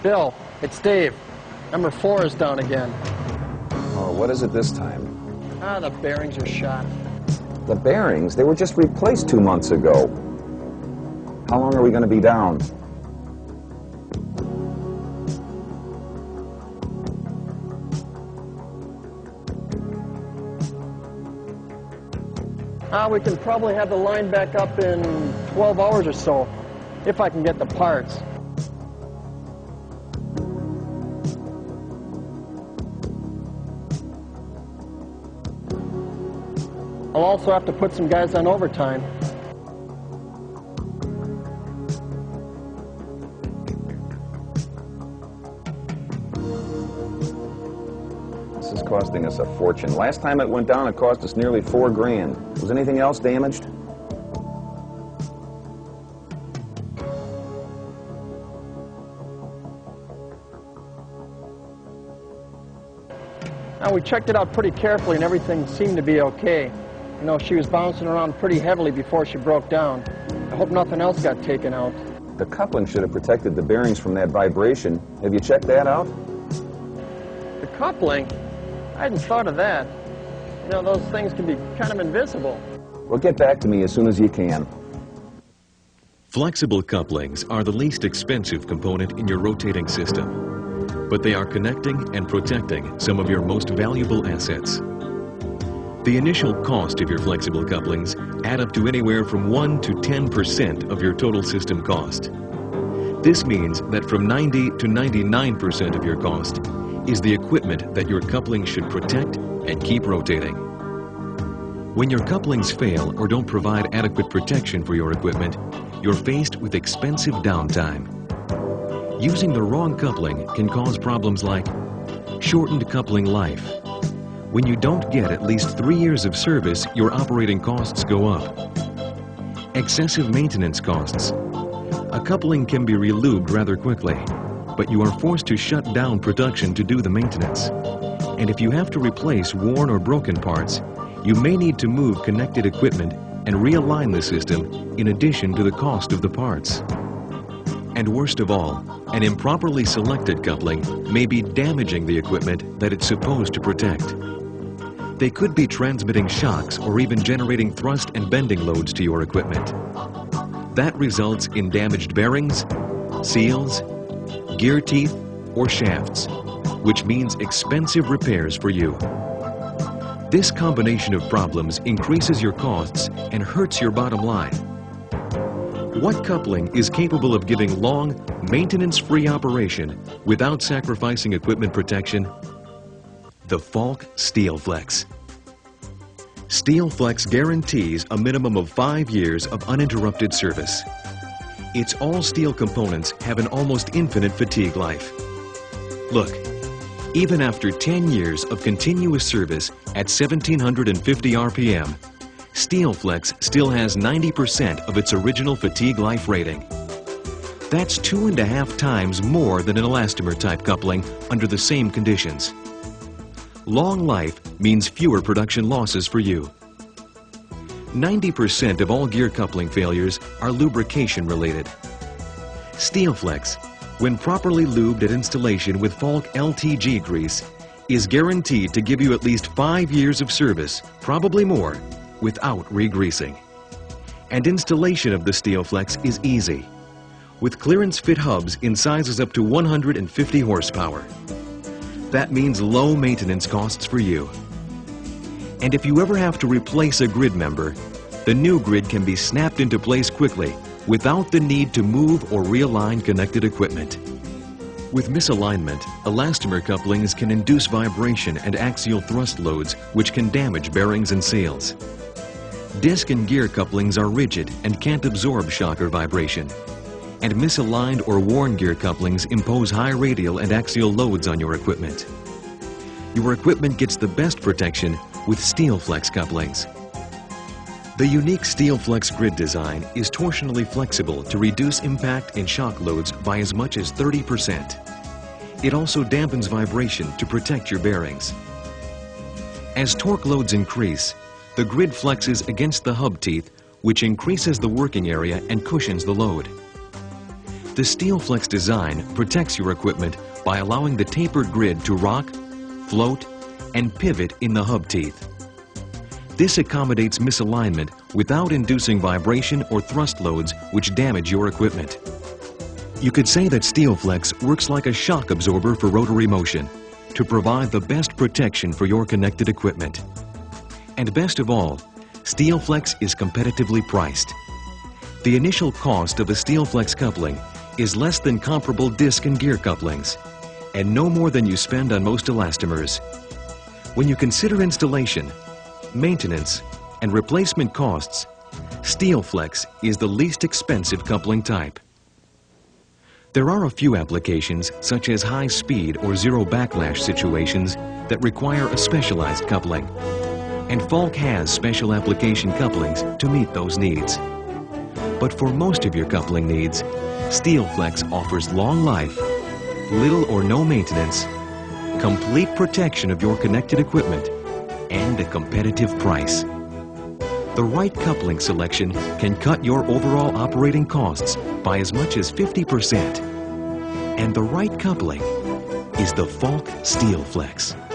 Bill, it's Dave. Number 4 is down again. Oh, what is it this time? The bearings are shot. The bearings? They were just replaced 2 months ago. How long are we going to be down? We can probably have the line back up in 12 hours or so, if I can get the parts. I'll also have to put some guys on overtime. This is costing us a fortune. Last time it went down, it cost us nearly $4 grand. Was anything else damaged? Now, we checked it out pretty carefully and everything seemed to be okay. You know, she was bouncing around pretty heavily before she broke down. I hope nothing else got taken out. The coupling should have protected the bearings from that vibration. Have you checked that out? The coupling? I hadn't thought of that. You know, those things can be kind of invisible. Well, get back to me as soon as you can. Flexible couplings are the least expensive component in your rotating system, but they are connecting and protecting some of your most valuable assets. The initial cost of your flexible couplings add up to anywhere from 1 to 10% of your total system cost. This means that from 90 to 99% of your cost is the equipment that your couplings should protect and keep rotating. When your couplings fail or don't provide adequate protection for your equipment, you're faced with expensive downtime. Using the wrong coupling can cause problems like shortened coupling life. When you don't get at least 3 years of service, your operating costs go up. Excessive maintenance costs. A coupling can be relubed rather quickly, but you are forced to shut down production to do the maintenance. And if you have to replace worn or broken parts, you may need to move connected equipment and realign the system in addition to the cost of the parts. And worst of all, an improperly selected coupling may be damaging the equipment that it's supposed to protect. They could be transmitting shocks or even generating thrust and bending loads to your equipment. That results in damaged bearings, seals, gear teeth, or shafts, which means expensive repairs for you. This combination of problems increases your costs and hurts your bottom line. What coupling is capable of giving long, maintenance-free operation without sacrificing equipment protection? The Falk Steelflex. Steelflex guarantees a minimum of 5 years of uninterrupted service. Its all-steel components have an almost infinite fatigue life. Look, even after 10 years of continuous service at 1750 RPM, Steelflex still has 90% of its original fatigue life rating. That's 2.5 times more than an elastomer-type coupling under the same conditions. Long life means fewer production losses for you. 90% of all gear coupling failures are lubrication-related. Steelflex, when properly lubed at installation with Falk LTG grease, is guaranteed to give you at least 5 years of service, probably more, without re-greasing. And installation of the Steelflex is easy, with clearance fit hubs in sizes up to 150 horsepower. That means low maintenance costs for you. And if you ever have to replace a grid member, the new grid can be snapped into place quickly without the need to move or realign connected equipment. With misalignment, elastomer couplings can induce vibration and axial thrust loads which can damage bearings and seals. Disc and gear couplings are rigid and can't absorb shock or vibration. And misaligned or worn gear couplings impose high radial and axial loads on your equipment. Your equipment gets the best protection with Steelflex couplings. The unique Steelflex grid design is torsionally flexible to reduce impact and shock loads by as much as 30%. It also dampens vibration to protect your bearings. As torque loads increase, the grid flexes against the hub teeth, which increases the working area and cushions the load. The Steelflex design protects your equipment by allowing the tapered grid to rock, float, and pivot in the hub teeth. This accommodates misalignment without inducing vibration or thrust loads which damage your equipment. You could say that Steelflex works like a shock absorber for rotary motion to provide the best protection for your connected equipment. And best of all, Steelflex is competitively priced. The initial cost of a Steelflex coupling is less than comparable disc and gear couplings, and no more than you spend on most elastomers. When you consider installation, maintenance, and replacement costs, Steelflex is the least expensive coupling type. There are a few applications, such as high speed or zero backlash situations, that require a specialized coupling. And Falk has special application couplings to meet those needs. But for most of your coupling needs, Steelflex offers long life, little or no maintenance, complete protection of your connected equipment, and a competitive price. The right coupling selection can cut your overall operating costs by as much as 50%. And the right coupling is the Falk Steelflex.